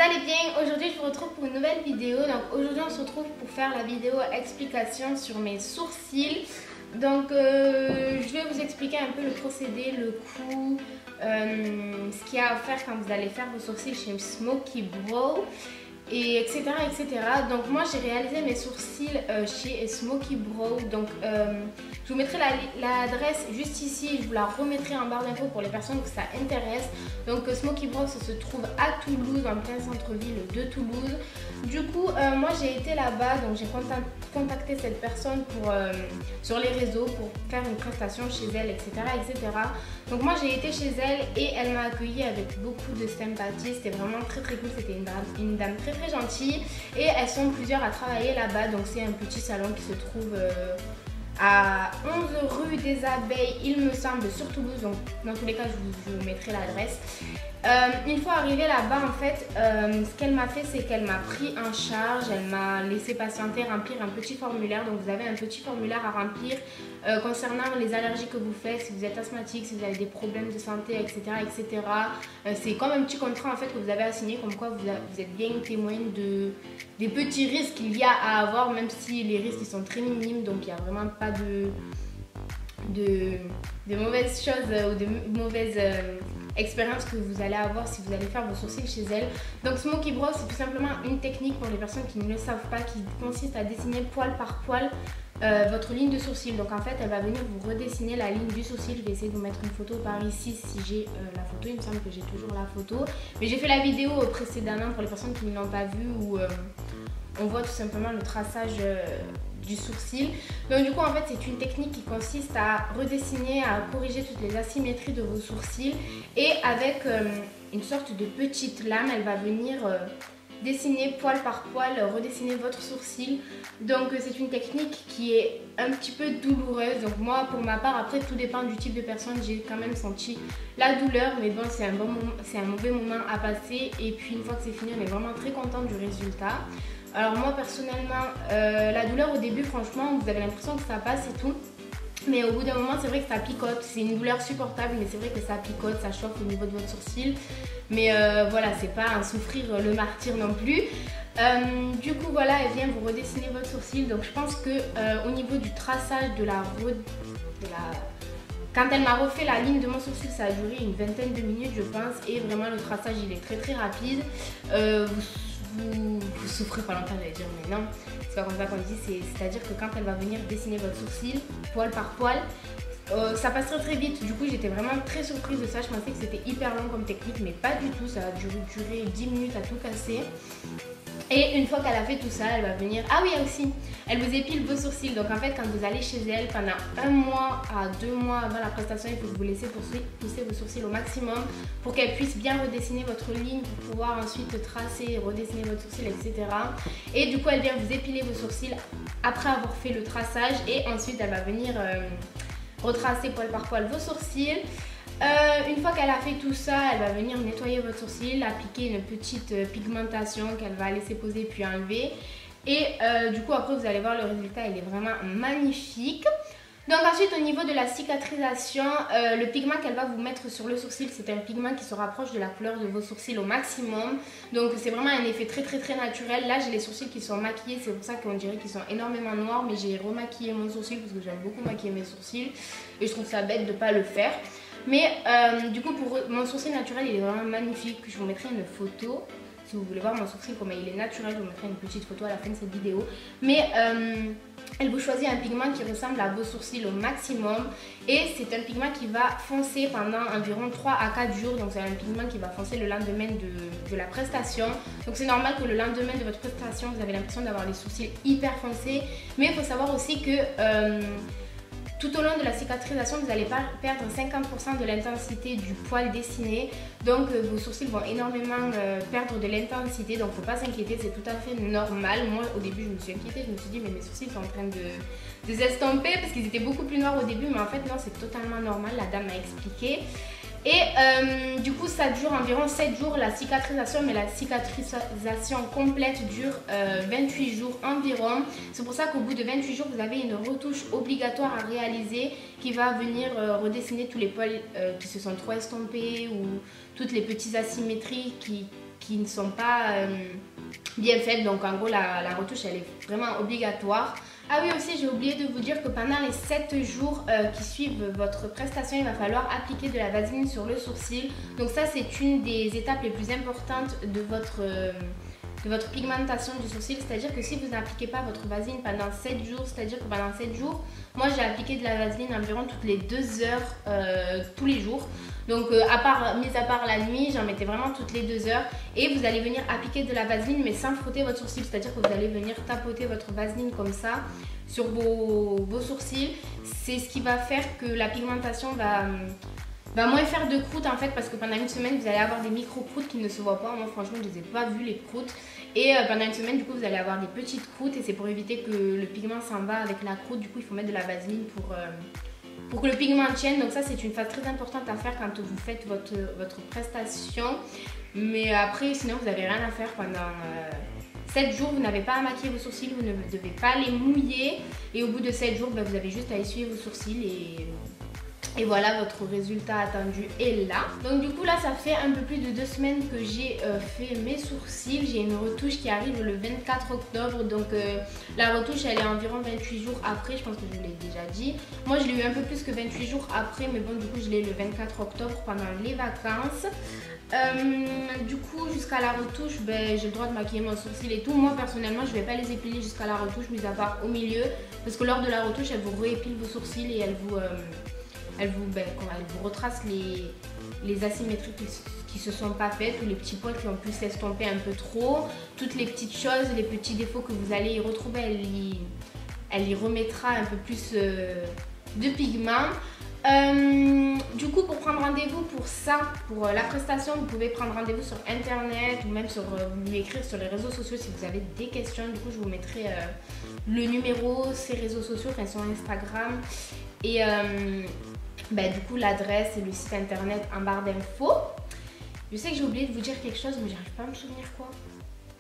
allez bien? Aujourd'hui je vous retrouve pour une nouvelle vidéo. Donc aujourd'hui on se retrouve pour faire la vidéo explication sur mes sourcils. Donc je vais vous expliquer un peu le procédé, le coût, ce qu'il y a à faire quand vous allez faire vos sourcils chez Smoky Brow, et etc. etc. Donc moi j'ai réalisé mes sourcils chez Smoky Brow. Donc je vous mettrai l'adresse juste ici, je vous la remettrai en barre d'infos pour les personnes que ça intéresse. Donc Smoky Brow ça se trouve à Toulouse, en plein centre-ville de Toulouse. Du coup moi j'ai été là-bas, donc j'ai contacté cette personne pour, sur les réseaux pour faire une prestation chez elle, etc. etc. Donc moi j'ai été chez elle et elle m'a accueilli avec beaucoup de sympathie. C'était vraiment très très cool, c'était une dame très très gentille et elles sont plusieurs à travailler là-bas. Donc c'est un petit salon qui se trouve à 11 rue des Abeilles, il me semble, sur Toulouse. Donc dans tous les cas je vous mettrai l'adresse. Une fois arrivée là-bas, en fait, ce qu'elle m'a fait, c'est qu'elle m'a pris en charge, elle m'a laissé patienter, remplir un petit formulaire. Donc vous avez un petit formulaire à remplir concernant les allergies que vous faites, si vous êtes asthmatique, si vous avez des problèmes de santé, etc. etc. C'est comme un petit contrat en fait que vous avez à signer, comme quoi vous êtes bien témoin des petits risques qu'il y a à avoir, même si les risques ils sont très minimes. Donc il n'y a vraiment pas de mauvaises choses ou de mauvaises expérience que vous allez avoir si vous allez faire vos sourcils chez elle. Donc Smoky Brow c'est tout simplement une technique pour les personnes qui ne le savent pas, qui consiste à dessiner poil par poil votre ligne de sourcil. Donc en fait elle va venir vous redessiner la ligne du sourcil. Je vais essayer de vous mettre une photo par ici si j'ai la photo, il me semble que j'ai toujours la photo, mais j'ai fait la vidéo précédemment pour les personnes qui ne l'ont pas vue où on voit tout simplement le traçage du sourcil. Donc du coup en fait c'est une technique qui consiste à redessiner, à corriger toutes les asymétries de vos sourcils, et avec une sorte de petite lame elle va venir dessiner poil par poil, redessiner votre sourcil. Donc c'est une technique qui est un petit peu douloureuse. Donc moi pour ma part, après tout dépend du type de personne, j'ai quand même senti la douleur, mais bon c'est un mauvais moment à passer, et puis une fois que c'est fini on est vraiment très content du résultat. Alors moi personnellement, la douleur au début franchement vous avez l'impression que ça passe et tout, mais au bout d'un moment c'est vrai que ça picote. C'est une douleur supportable, mais c'est vrai que ça picote, ça chauffe au niveau de votre sourcil. Mais voilà, c'est pas un souffrir le martyr non plus. Du coup voilà, elle vient vous redessiner votre sourcil. Donc je pense que au niveau du traçage quand elle m'a refait la ligne de mon sourcil, ça a duré une vingtaine de minutes je pense, et vraiment le traçage il est très très rapide. Vous souffrez pas longtemps, j'allais dire, mais non, c'est pas comme ça qu'on dit. C'est-à-dire que quand elle va venir dessiner votre sourcil poil par poil, ça passe très très vite. Du coup j'étais vraiment très surprise de ça. Je pensais que c'était hyper long comme technique, mais pas du tout. Ça a duré 10 minutes à tout casser. Et une fois qu'elle a fait tout ça, elle va venir... Ah oui, aussi, elle vous épile vos sourcils. Donc en fait, quand vous allez chez elle, pendant 1 mois à 2 mois avant la prestation, il faut que vous laissez pousser vos sourcils au maximum pour qu'elle puisse bien redessiner votre ligne, pour pouvoir ensuite tracer, redessiner votre sourcil, etc. Et du coup, elle vient vous épiler vos sourcils après avoir fait le traçage, et ensuite elle va venir retracer poil par poil vos sourcils. Une fois qu'elle a fait tout ça, elle va venir nettoyer votre sourcil, appliquer une petite pigmentation qu'elle va laisser poser puis enlever. Et du coup après vous allez voir le résultat, il est vraiment magnifique. Donc ensuite au niveau de la cicatrisation, le pigment qu'elle va vous mettre sur le sourcil, c'est un pigment qui se rapproche de la couleur de vos sourcils au maximum. Donc c'est vraiment un effet très très très naturel. Là j'ai les sourcils qui sont maquillés, c'est pour ça qu'on dirait qu'ils sont énormément noirs, mais j'ai remaquillé mon sourcil parce que j'aime beaucoup maquiller mes sourcils et je trouve ça bête de ne pas le faire. Mais du coup pour mon sourcil naturel il est vraiment magnifique. Je vous mettrai une photo si vous voulez voir mon sourcil comment il est naturel. Je vous mettrai une petite photo à la fin de cette vidéo. Mais elle vous choisit un pigment qui ressemble à vos sourcils au maximum, et c'est un pigment qui va foncer pendant environ 3 à 4 jours. Donc c'est un pigment qui va foncer le lendemain de la prestation. Donc c'est normal que le lendemain de votre prestation vous avez l'impression d'avoir les sourcils hyper foncés, mais il faut savoir aussi que tout au long de la cicatrisation, vous allez perdre 50% de l'intensité du poil dessiné. Donc vos sourcils vont énormément perdre de l'intensité. Donc faut pas s'inquiéter, c'est tout à fait normal. Moi au début je me suis inquiétée, je me suis dit mais mes sourcils sont en train de s'estomper parce qu'ils étaient beaucoup plus noirs au début. Mais en fait non, c'est totalement normal, la dame m'a expliqué. Et du coup ça dure environ 7 jours la cicatrisation, mais la cicatrisation complète dure 28 jours environ. C'est pour ça qu'au bout de 28 jours vous avez une retouche obligatoire à réaliser qui va venir redessiner tous les poils qui se sont trop estompés, ou toutes les petites asymétries qui ne sont pas bien faites. Donc en gros la retouche elle est vraiment obligatoire. Ah oui aussi j'ai oublié de vous dire que pendant les 7 jours qui suivent votre prestation, il va falloir appliquer de la vaseline sur le sourcil. Donc ça c'est une des étapes les plus importantes de votre pigmentation du sourcil. C'est-à-dire que si vous n'appliquez pas votre vaseline pendant 7 jours, c'est-à-dire que pendant 7 jours, moi j'ai appliqué de la vaseline environ toutes les 2 heures tous les jours. Donc mis à part la nuit, j'en mettais vraiment toutes les 2 heures. Et vous allez venir appliquer de la vaseline mais sans frotter votre sourcil. C'est-à-dire que vous allez venir tapoter votre vaseline comme ça sur vos sourcils. C'est ce qui va faire que la pigmentation va moins faire de croûtes en fait, parce que pendant une semaine vous allez avoir des micro-croûtes qui ne se voient pas. Moi franchement je les ai pas vues les croûtes. Et pendant une semaine du coup vous allez avoir des petites croûtes et c'est pour éviter que le pigment s'en va avec la croûte. Du coup il faut mettre de la vaseline pour que le pigment tienne. Donc ça c'est une phase très importante à faire quand vous faites votre prestation. Mais après sinon vous n'avez rien à faire pendant 7 jours. Vous n'avez pas à maquiller vos sourcils, vous ne devez pas les mouiller. Et au bout de 7 jours vous avez juste à essuyer vos sourcils et voilà, votre résultat attendu est là. Donc du coup là ça fait un peu plus de 2 semaines que j'ai fait mes sourcils. J'ai une retouche qui arrive le 24 octobre. Donc la retouche elle est environ 28 jours après. Je pense que je vous l'ai déjà dit. Moi je l'ai eu un peu plus que 28 jours après. Mais bon du coup je l'ai le 24 octobre pendant les vacances. Du coup jusqu'à la retouche j'ai le droit de maquiller mon sourcil et tout. Moi personnellement je vais pas les épiler jusqu'à la retouche, mis à part au milieu. Parce que lors de la retouche elle vous réépile vos sourcils et elle vous retrace les asymétries qui se sont pas faites, ou les petits poils qui ont pu s'estomper un peu trop. Toutes les petites choses, les petits défauts que vous allez y retrouver, elle y remettra un peu plus de pigment. Du coup pour prendre rendez-vous pour ça, pour la prestation, vous pouvez prendre rendez-vous sur internet ou même vous lui écrire sur les réseaux sociaux si vous avez des questions. Du coup je vous mettrai le numéro, ses réseaux sociaux, enfin son Instagram et du coup l'adresse et le site internet en barre d'infos. Je sais que j'ai oublié de vous dire quelque chose mais j'arrive pas à me souvenir quoi.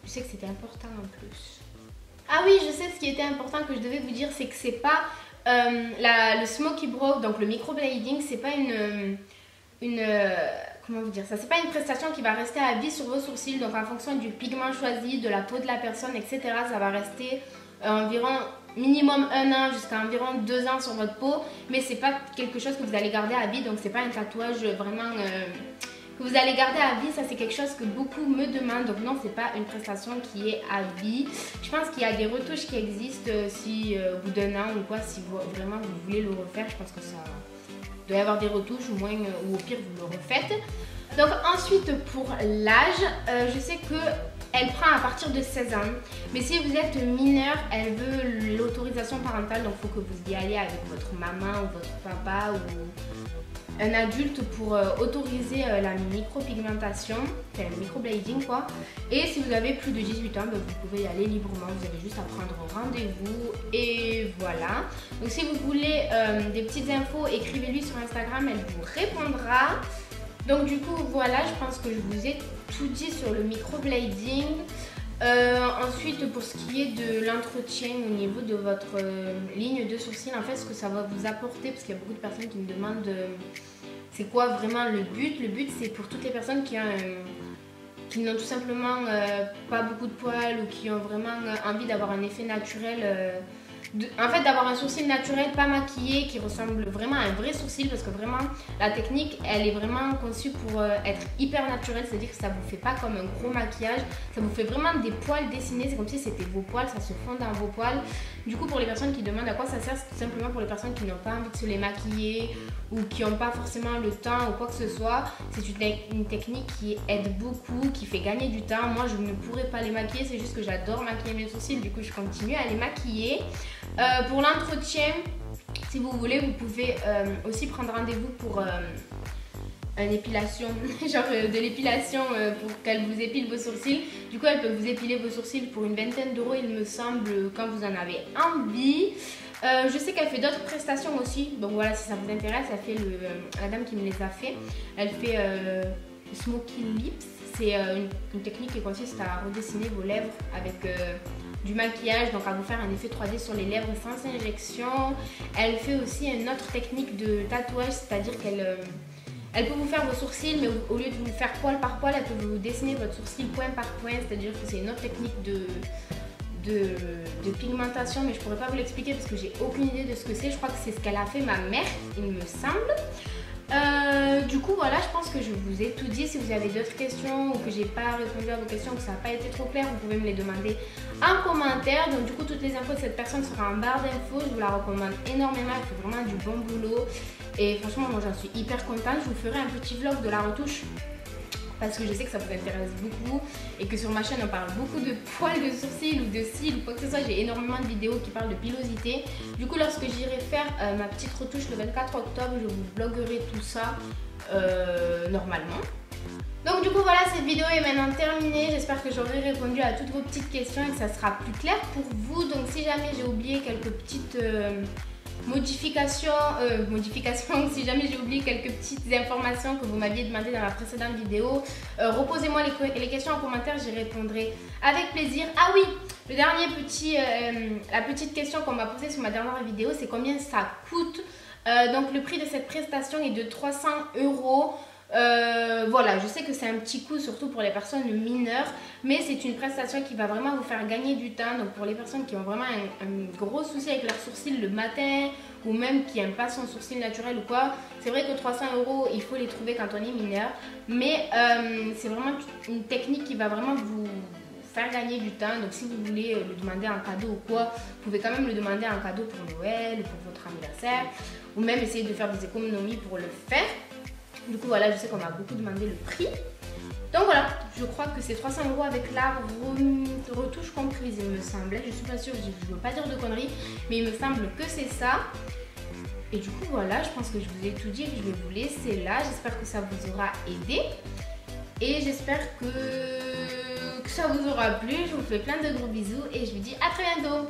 Je sais que c'était important en plus. Ah oui, je sais ce qui était important que je devais vous dire, c'est que c'est pas le smoky brow, donc le microblading, c'est pas comment vous dire ça, c'est pas une prestation qui va rester à vie sur vos sourcils. Donc en fonction du pigment choisi, de la peau de la personne, etc. ça va rester environ minimum 1 an jusqu'à environ 2 ans sur votre peau, mais c'est pas quelque chose que vous allez garder à vie. Donc c'est pas un tatouage vraiment que vous allez garder à vie. Ça c'est quelque chose que beaucoup me demandent. Donc non, c'est pas une prestation qui est à vie. Je pense qu'il y a des retouches qui existent si au bout d'1 an ou quoi, si vraiment vous voulez le refaire. Je pense que ça doit y avoir des retouches, ou moins, ou au pire vous le refaites. Donc ensuite pour l'âge, je sais que elle prend à partir de 16 ans. Mais si vous êtes mineur, elle veut l'autorisation parentale. Donc il faut que vous y alliez avec votre maman ou votre papa ou un adulte pour autoriser la micropigmentation, enfin le microblading quoi. Et si vous avez plus de 18 ans, vous pouvez y aller librement. Vous avez juste à prendre rendez-vous et voilà. Donc si vous voulez des petites infos, écrivez-lui sur Instagram, elle vous répondra. Donc du coup voilà, je pense que je vous ai tout dit sur le microblading. Ensuite pour ce qui est de l'entretien au niveau de votre ligne de sourcil, en fait ce que ça va vous apporter, parce qu'il y a beaucoup de personnes qui me demandent c'est quoi vraiment le but. Le but c'est pour toutes les personnes qui n'ont tout simplement pas beaucoup de poils ou qui ont vraiment envie d'avoir un effet naturel. En fait d'avoir un sourcil naturel, pas maquillé, qui ressemble vraiment à un vrai sourcil, parce que vraiment la technique elle est vraiment conçue pour être hyper naturelle, c'est à dire que ça vous fait pas comme un gros maquillage, ça vous fait vraiment des poils dessinés, c'est comme si c'était vos poils, ça se fond dans vos poils. Du coup pour les personnes qui demandent à quoi ça sert, c'est tout simplement pour les personnes qui n'ont pas envie de se les maquiller ou qui n'ont pas forcément le temps ou quoi que ce soit. C'est une technique qui aide beaucoup, qui fait gagner du temps. Moi je ne pourrais pas les maquiller, c'est juste que j'adore maquiller mes sourcils, du coup je continue à les maquiller. Pour l'entretien, si vous voulez, vous pouvez aussi prendre rendez-vous pour une épilation, genre de l'épilation pour qu'elle vous épile vos sourcils. Du coup, elle peut vous épiler vos sourcils pour une vingtaine d'euros, il me semble, quand vous en avez envie. Je sais qu'elle fait d'autres prestations aussi, donc voilà, si ça vous intéresse, elle fait la dame qui me les a fait, elle fait Smoky Lips. C'est une technique qui consiste à redessiner vos lèvres avec du maquillage, donc à vous faire un effet 3D sur les lèvres sans injection. Elle fait aussi une autre technique de tatouage, c'est-à-dire Elle peut vous faire vos sourcils, mais au lieu de vous faire poil par poil, elle peut vous dessiner votre sourcil point par point, c'est-à-dire que c'est une autre technique de pigmentation, mais je pourrais pas vous l'expliquer parce que j'ai aucune idée de ce que c'est. Je crois que c'est ce qu'elle a fait ma mère, il me semble. Du coup voilà, je pense que je vous ai tout dit. Si vous avez d'autres questions ou que j'ai pas répondu à vos questions, que ça n'a pas été trop clair, vous pouvez me les demander en commentaire. Donc du coup toutes les infos de cette personne sera en barre d'infos. Je vous la recommande énormément, elle fait vraiment du bon boulot et franchement moi j'en suis hyper contente. Je vous ferai un petit vlog de la retouche parce que je sais que ça vous intéresse beaucoup et que sur ma chaîne on parle beaucoup de poils de sourcils ou de cils ou quoi que ce soit. J'ai énormément de vidéos qui parlent de pilosité. Du coup lorsque j'irai faire ma petite retouche le 24 octobre, je vous vloguerai tout ça normalement. Donc du coup voilà, cette vidéo est maintenant terminée. J'espère que j'aurai répondu à toutes vos petites questions et que ça sera plus clair pour vous. Donc si jamais j'ai oublié quelques petites modifications, si jamais j'ai oublié quelques petites informations que vous m'aviez demandé dans la précédente vidéo, reposez-moi les questions en commentaire, j'y répondrai avec plaisir. Ah oui, le dernier la petite question qu'on m'a posée sur ma dernière vidéo, c'est combien ça coûte. Donc le prix de cette prestation est de 300 €. Voilà, je sais que c'est un petit coût surtout pour les personnes mineures, mais c'est une prestation qui va vraiment vous faire gagner du temps. Donc pour les personnes qui ont vraiment un gros souci avec leurs sourcils le matin ou même qui n'aiment pas son sourcil naturel ou quoi, c'est vrai que 300 € il faut les trouver quand on est mineur, mais c'est vraiment une technique qui va vraiment vous faire gagner du temps. Donc si vous voulez le demander en cadeau ou quoi, vous pouvez quand même le demander en cadeau pour Noël ou pour votre anniversaire, ou même essayer de faire des économies pour le faire. Du coup voilà, je sais qu'on m'a beaucoup demandé le prix. Donc voilà, je crois que c'est 300 € avec la retouche comprise, il me semblait. Je suis pas sûre, je ne veux pas dire de conneries, mais il me semble que c'est ça. Et du coup voilà, je pense que je vous ai tout dit et que je vais vous laisser là. J'espère que ça vous aura aidé. Et j'espère que ça vous aura plu. Je vous fais plein de gros bisous et je vous dis à très bientôt.